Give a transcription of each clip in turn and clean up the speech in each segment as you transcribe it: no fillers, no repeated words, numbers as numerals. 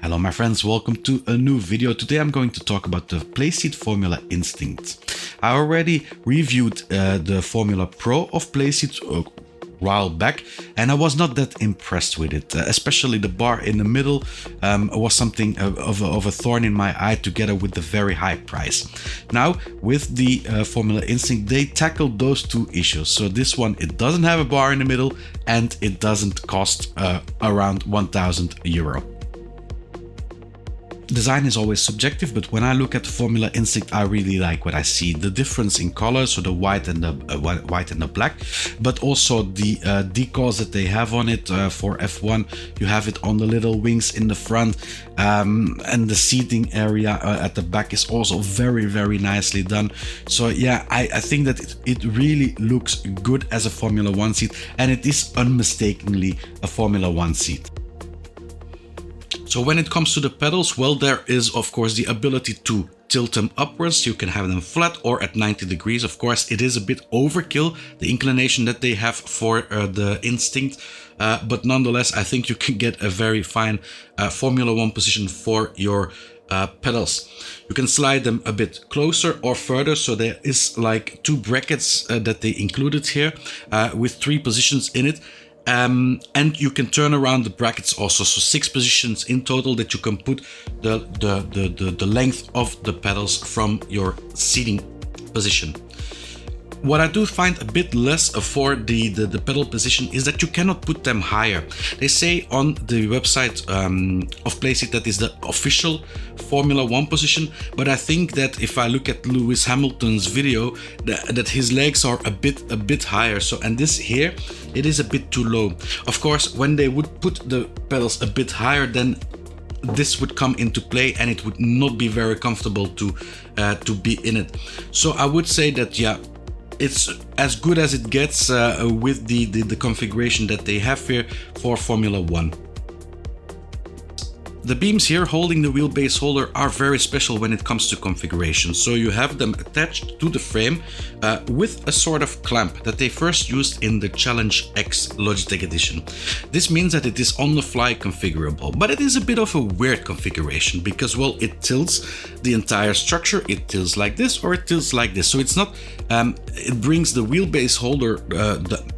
Hello my friends, welcome to a new video. Today I'm going to talk about the Playseat Formula Instinct. I already reviewed the Formula Pro of Playseat a while back and I was not that impressed with it. Especially the bar in the middle was something of a thorn in my eye together with the very high price. Now with the Formula Instinct they tackled those two issues. So this one, it doesn't have a bar in the middle and it doesn't cost around €1,000. Design is always subjective, but when I look at the Formula Instinct, I really like what I see. The difference in color, so the white and the black, but also the decals that they have on it for F1. You have it on the little wings in the front, and the seating area at the back is also very, very nicely done. So yeah, I think that it really looks good as a Formula One seat, and it is unmistakably a Formula One seat. So when it comes to the pedals, well, there is of course the ability to tilt them upwards. You can have them flat or at 90 degrees. Of course, it is a bit overkill, the inclination that they have for the Instinct. But nonetheless, I think you can get a very fine Formula One position for your pedals. You can slide them a bit closer or further. So there is like two brackets that they included here with 3 positions in it. And you can turn around the brackets also, so 6 positions in total that you can put the length of the pedals from your seating position. What I do find a bit less for the pedal position is that you cannot put them higher. They say on the website of Playseat that is the official Formula One position, but I think that if I look at Lewis Hamilton's video, that his legs are a bit higher. So, and this here, it is a bit too low. Of course, when they would put the pedals a bit higher, then this would come into play and it would not be very comfortable to be in it. So I would say that, yeah, it's as good as it gets with the configuration that they have here for Formula One. The beams here holding the wheelbase holder are very special when it comes to configuration. So you have them attached to the frame with a sort of clamp that they first used in the Challenge X Logitech edition. This means that it is on the fly configurable, but it is a bit of a weird configuration because, well, it tilts the entire structure. It tilts like this or it tilts like this. So it's not, it brings the wheelbase holder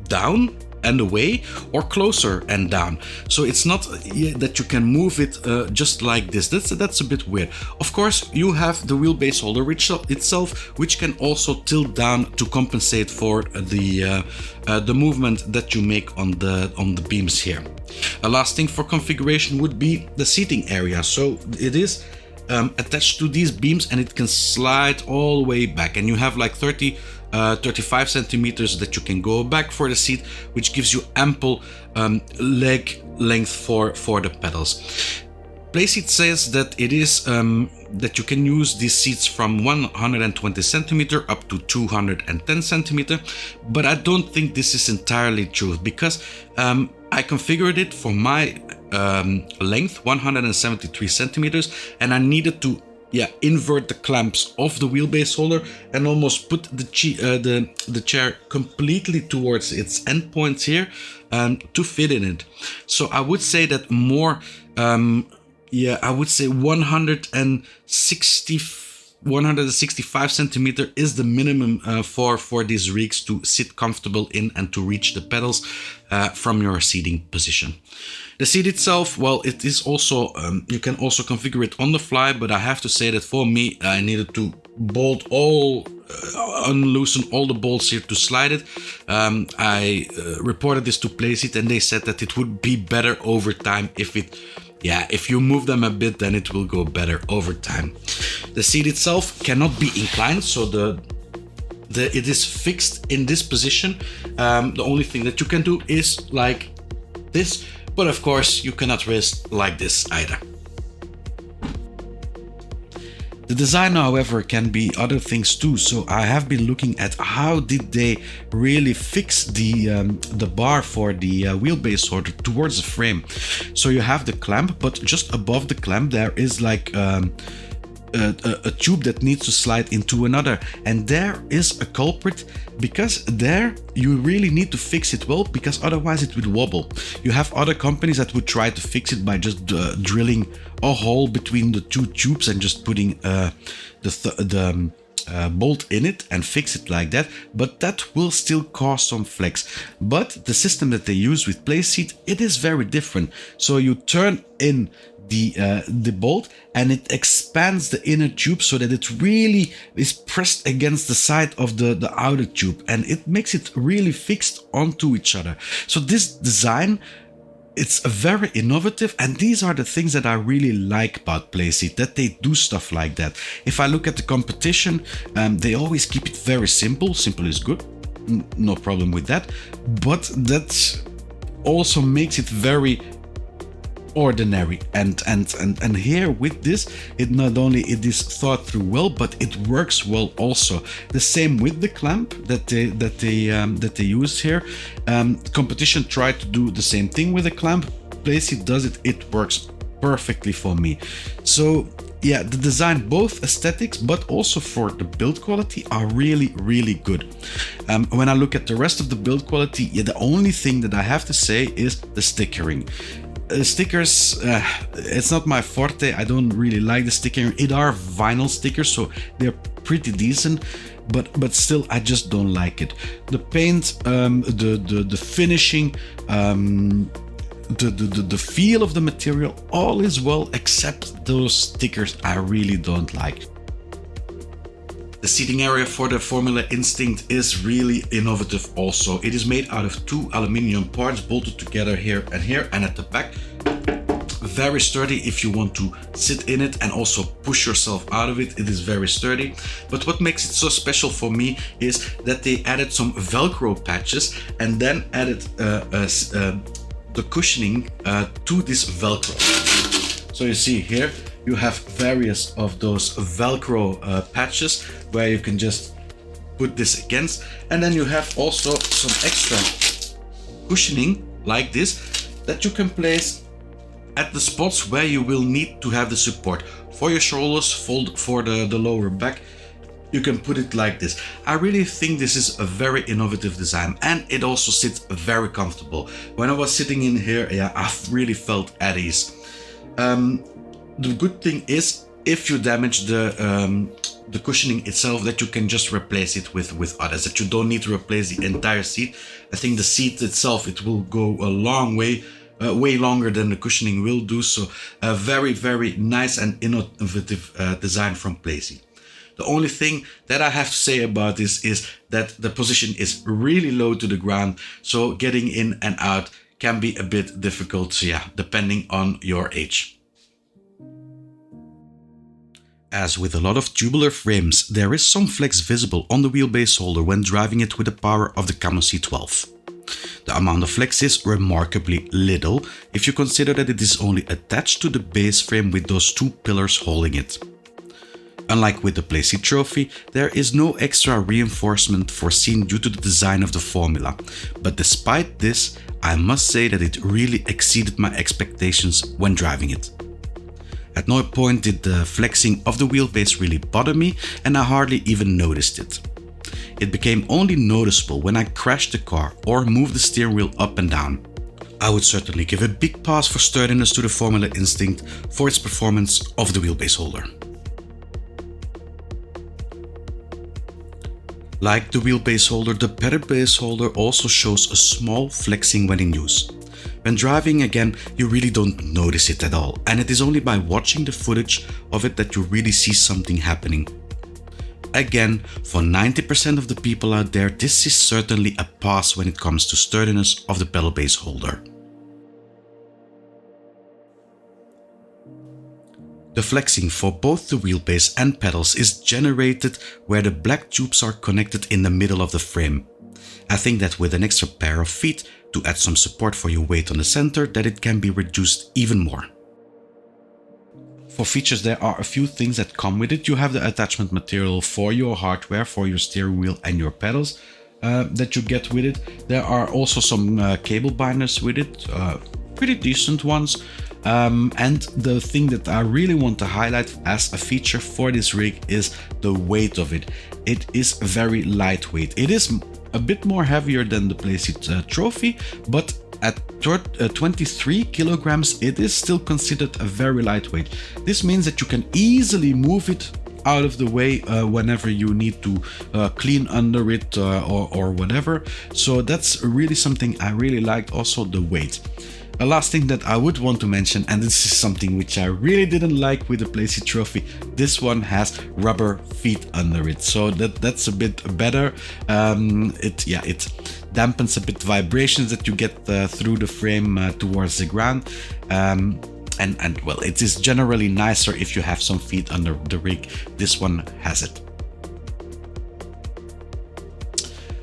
down and away or closer and down. So it's not that you can move it just like this. That's a bit weird. Of course, you have the wheelbase holder itself, which can also tilt down to compensate for the movement that you make on the beams here. A last thing for configuration would be the seating area. So it is attached to these beams and it can slide all the way back, and you have like 35 centimeters that you can go back for the seat, which gives you ample leg length for the pedals. Playseat says that it is that you can use these seats from 120 centimeter up to 210 centimeter, but I don't think this is entirely true because I configured it for my length 173 centimeters and I needed to invert the clamps of the wheelbase holder and almost put the chair completely towards its endpoints here to fit in it. So I would say that more, I would say 165 centimeter is the minimum for these rigs to sit comfortable in and to reach the pedals from your seating position. The seat itself, well, it is also, you can also configure it on the fly, but I have to say that for me, I needed to unloosen all the bolts here to slide it. I reported this to Playseat and they said that it would be better over time if you move them a bit, then it will go better over time. The seat itself cannot be inclined, so it is fixed in this position. The only thing that you can do is like this, but of course you cannot rest like this either. The design, however, can be other things too. So I have been looking at how did they really fix the bar for the wheelbase holder towards the frame. So you have the clamp, but just above the clamp there is like a tube that needs to slide into another, and there is a culprit, because there you really need to fix it well, because otherwise it would wobble. You have other companies that would try to fix it by just drilling a hole between the two tubes and just putting the bolt in it and fix it like that, but that will still cause some flex. But the system that they use with Playseat, it is very different. So you turn in the bolt and it expands the inner tube so that it really is pressed against the side of the outer tube, and it makes it really fixed onto each other. So this design, it's very innovative, and these are the things that I really like about Playseat, that they do stuff like that. If I look at the competition, they always keep it very simple. Simple is good, no problem with that, but that also makes it very ordinary, and here with this, it not only it is thought through well, but it works well also. The same with the clamp that they use here. Competition tried to do the same thing with the clamp. Playseat does it, it works perfectly for me. So yeah, the design, both aesthetics but also for the build quality, are really good. When I look at the rest of the build quality, yeah, the only thing that I have to say is the stickering. Stickers, it's not my forte. I don't really like the stickering. It are vinyl stickers, so they're pretty decent, but still I just don't like it. The paint, the finishing, the feel of the material, all is well, except those stickers I really don't like. The seating area for the Formula Instinct is really innovative also. It is made out of 2 aluminium parts bolted together here, and at the back. Very sturdy if you want to sit in it and also push yourself out of it. It is very sturdy. But what makes it so special for me is that they added some Velcro patches and then added the cushioning to this Velcro. So you see here, you have various of those Velcro patches where you can just put this against, and then you have also some extra cushioning like this that you can place at the spots where you will need to have the support for your shoulders, for the lower back. You can put it like this. I really think this is a very innovative design, and it also sits very comfortable. When I was sitting in here, yeah, I've really felt at ease. The good thing is, if you damage the cushioning itself, that you can just replace it with others, that you don't need to replace the entire seat. I think the seat itself, it will go a long way, way longer than the cushioning will do. So a very nice and innovative design from Playseat. The only thing that I have to say about this is that the position is really low to the ground, so getting in and out can be a bit difficult, so yeah, depending on your age. As with a lot of tubular frames, there is some flex visible on the wheelbase holder when driving it with the power of the Camo C12. The amount of flex is remarkably little if you consider that it is only attached to the base frame with those 2 pillars holding it. Unlike with the Playseat Trophy, there is no extra reinforcement foreseen due to the design of the formula, but despite this, I must say that it really exceeded my expectations when driving it. At no point did the flexing of the wheelbase really bother me, and I hardly even noticed it. It became only noticeable when I crashed the car or moved the steering wheel up and down. I would certainly give a big pass for sturdiness to the Formula Instinct for its performance of the wheelbase holder. Like the wheelbase holder, the pedal base holder also shows a small flexing when in use. When driving again, you really don't notice it at all, and it is only by watching the footage of it that you really see something happening. Again, for 90% of the people out there, this is certainly a pass when it comes to sturdiness of the pedal base holder. The flexing for both the wheelbase and pedals is generated where the black tubes are connected in the middle of the frame. I think that with an extra pair of feet to add some support for your weight on the center, that it can be reduced even more. For features, there are a few things that come with it. You have the attachment material for your hardware, for your steering wheel and your pedals that you get with it. There are also some cable binders with it, pretty decent ones. And the thing that I really want to highlight as a feature for this rig is the weight of it. It is very lightweight. It is a bit more heavier than the Playseat Trophy, but at 23 kilograms, it is still considered a very lightweight. This means that you can easily move it out of the way whenever you need to clean under it or whatever. So that's really something I really liked, also the weight. A last thing that I would want to mention, and this is something which I really didn't like with the Playseat Trophy, this one has rubber feet under it, so that's a bit better. It dampens a bit vibrations that you get through the frame towards the ground. And well, it is generally nicer if you have some feet under the rig. This one has it.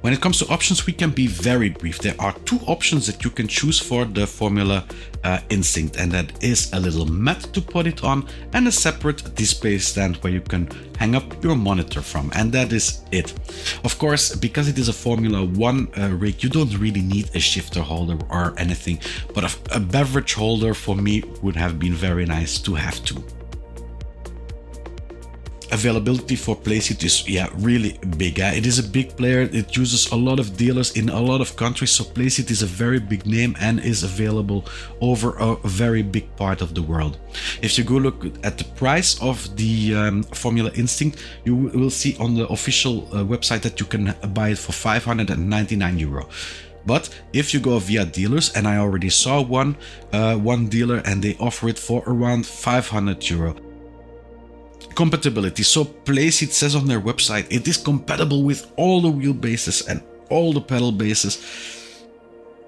When it comes to options, we can be very brief. There are two options that you can choose for the Formula Instinct, and that is a little mat to put it on and a separate display stand where you can hang up your monitor from, and that is it. Of course, because it is a Formula 1 rig, you don't really need a shifter holder or anything, but a beverage holder for me would have been very nice to have too. Availability for Playseat is really big. It is a big player. It uses a lot of dealers in a lot of countries, so Playseat is a very big name and is available over a very big part of the world. If you go look at the price of the Formula Instinct, you will see on the official website that you can buy it for 599 euro. But if you go via dealers, and I already saw one dealer and they offer it for around 500 euro. Compatibility. So Playseat says on their website it is compatible with all the wheelbases and all the pedal bases.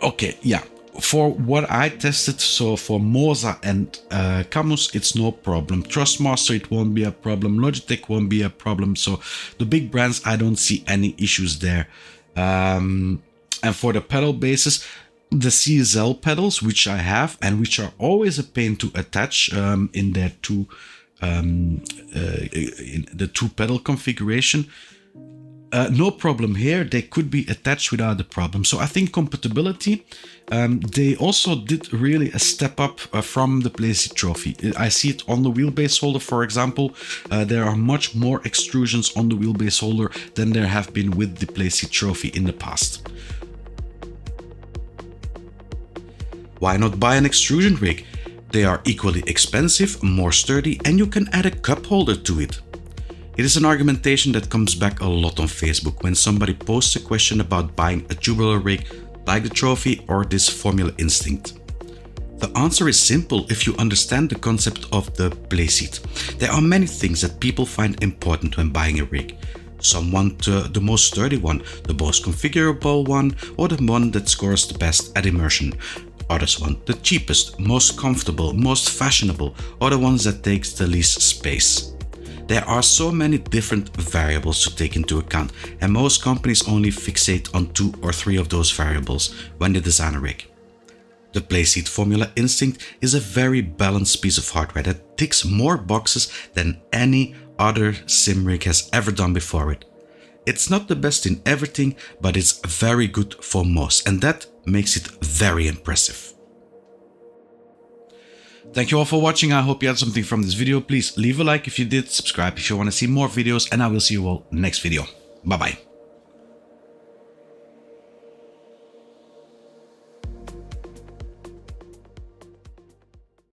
Okay, yeah. For what I tested, so for MOZA and Camus, it's no problem. Thrustmaster, it won't be a problem. Logitech won't be a problem. So the big brands, I don't see any issues there. And for the pedal bases, the CSL pedals, which I have and which are always a pain to attach in their two in the two pedal configuration, no problem here. They could be attached without a problem. So I think compatibility, they also did really a step up from the Playseat Trophy. I see it on the wheelbase holder, for example. There are much more extrusions on the wheelbase holder than there have been with the Playseat Trophy in the past. Why not buy an extrusion rig? They are equally expensive, more sturdy, and you can add a cup holder to it. It is an argumentation that comes back a lot on Facebook when somebody posts a question about buying a tubular rig like the Trophy or this Formula Instinct. The answer is simple if you understand the concept of the Playseat. There are many things that people find important when buying a rig. Some want the most sturdy one, the most configurable one, or the one that scores the best at immersion. Others want the cheapest, most comfortable, most fashionable, or the ones that takes the least space. There are so many different variables to take into account, and most companies only fixate on 2 or 3 of those variables when they design a rig. The Playseat Formula Instinct is a very balanced piece of hardware that ticks more boxes than any other sim rig has ever done before it. It's not the best in everything, but it's very good for most, and that makes it very impressive. Thank you all for watching. I hope you had something from this video. Please leave a like if you did, subscribe if you want to see more videos, and I will see you all next video. Bye bye.